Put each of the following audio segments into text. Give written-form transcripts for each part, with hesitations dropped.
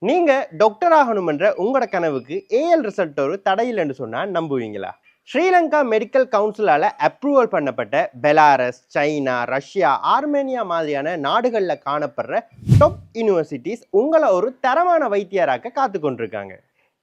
நீங்க டாக்டர் ஆகணும்ன்ற உங்களோட கனவுக்கு ஏஎல் ரிசல்ட் ஒரு தடையில்லைன்னு சொன்னா நம்புவீங்களா? ஸ்ரீலங்கா மெடிக்கல் கவுன்சிலால அப்ரூவல் பண்ணப்பட்ட பெலாரஸ், சைனா, ரஷ்யா, ஆர்மேனியா மாதிரியான நாடுகள்ல காணப்படுற டாப் யூனிவர்சிட்டிஸ் உங்களை ஒரு தரமான வைத்தியராக்க காத்து கொண்டிருக்காங்க.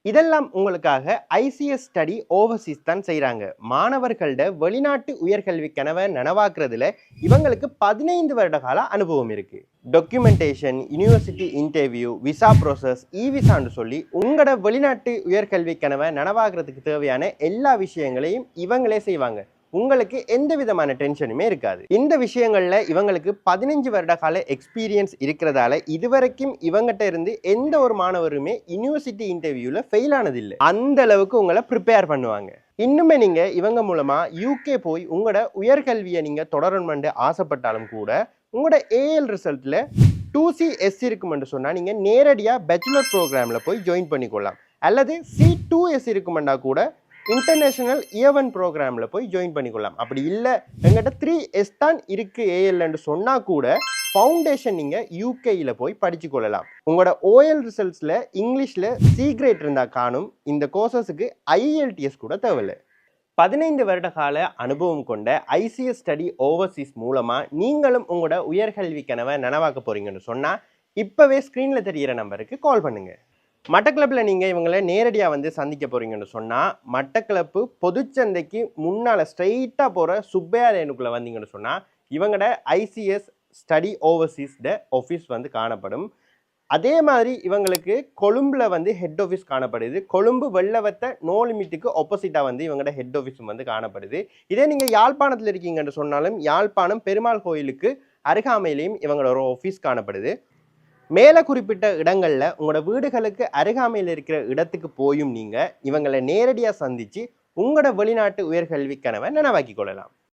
இதெல்லாம் உங்களுக்காக ஐசிஎஸ் ஸ்டடி ஓவர்சீஸ் தான் செய்கிறாங்க. மாணவர்களோட வெளிநாட்டு உயர்கல்வி கனவை நனவாக்குறதுல இவங்களுக்கு 15 வருட கால அனுபவம் இருக்கு. Documentation, university interview, visa process, விசான்னு சொல்லி உங்களோட வெளிநாட்டு உயர்கல்வி கனவை நனவாக்குறதுக்கு தேவையான எல்லா விஷயங்களையும் இவங்களே செய்வாங்க. உங்களுக்கு எந்த விதமான டென்ஷனுமே இருக்காது. இந்த விஷயங்கள்ல இவங்களுக்கு 15 வருட கால எக்ஸ்பீரியன்ஸ் இருக்கிறதால இதுவரைக்கும் இவங்கிட்ட இருந்து எந்த ஒரு மாணவருமே யூனிவர்சிட்டி இன்டர்வியூல ஃபெயில் ஆனதில்லை. அந்த அளவுக்கு உங்களை ப்ரிப்பேர் பண்ணுவாங்க. இன்னுமே நீங்க இவங்க மூலமா யூகே போய் உங்களோட உயர்கல்வியை நீங்க தொடரணும்னு ஆசைப்பட்டாலும் கூட உங்களோட ஏஎல் ரிசல்ட்ல 2CS இருக்குமென்று சொன்னா நீங்க நேரடியா பேச்சுலர் ப்ரோக்ராம்ல போய் ஜாயின் பண்ணிக்கொள்ளலாம். அல்லது C2S இருக்குமெண்டா கூட இன்டர்நேஷனல் இயர் ப்ரோக்ராம்ல போய் ஜாயின் பண்ணிக்கொள்ளலாம். அப்படி இல்லை எங்கிட்ட 3S தான் இருக்கு ஏஎல்ன்னு சொன்னா கூட ஃபவுண்டேஷன் நீங்க யூகேயில் போய் படிச்சு கொள்ளலாம். உங்களோட ஓஎல் ரிசல்ட்ஸ்ல இங்கிலீஷ்ல C கிரேட் இருந்தா காணும். இந்த கோர்சஸுக்கு IELTS கூட தேவையில்லை. 15 வருட கால அனுபவம் கொண்ட ஐசிஎஸ் ஸ்டடி ஓவர்சீஸ் மூலமா நீங்களும் உங்களோட உயர்கல்வி கனவை நனவாக்க போறீங்கன்னு சொன்னா இப்பவே ஸ்கிரீன்ல தெரிகிற நம்பருக்கு கால் பண்ணுங்க. மட்டக்களப்பில் நீங்கள் இவங்களை நேரடியாக வந்து சந்திக்க போகிறீங்கன்னு சொன்னால் மட்டக்களப்பு பொதுச்சந்தைக்கு முன்னால் ஸ்ட்ரெயிட்டாக போகிற சுப்பையா லேனுக்குள்ளே வந்தீங்கன்னு சொன்னால் இவங்களோட ஐசிஎஸ் ஸ்டடி ஓவர்சீஸ்ட ஆஃபீஸ் வந்து காணப்படும். அதே மாதிரி இவங்களுக்கு கொழும்புல வந்து ஹெட் ஆஃபீஸ் காணப்படுது. கொழும்பு வெள்ளவத்த நோ லிமிட்டுக்கு ஆப்போசிட்டாக வந்து இவங்களோட ஹெட் ஆஃபீஸும் வந்து காணப்படுது. இதே நீங்கள் யாழ்ப்பாணத்தில் இருக்கீங்கன்னு சொன்னாலும் யாழ்ப்பாணம் பெருமாள் கோயிலுக்கு அருகாமையிலையும் இவங்களோட ஒரு ஆஃபீஸ் காணப்படுது. மேலே குறிப்பிட்ட இடங்களில் உங்களோட வீடுகளுக்கு அருகாமையில் இருக்கிற இடத்துக்கு போயும் நீங்கள் இவங்களை நேரடியாக சந்தித்து உங்களோட வெளிநாட்டு உயர்கல்வி கனவை நனவாக்கி கொள்ளலாம்.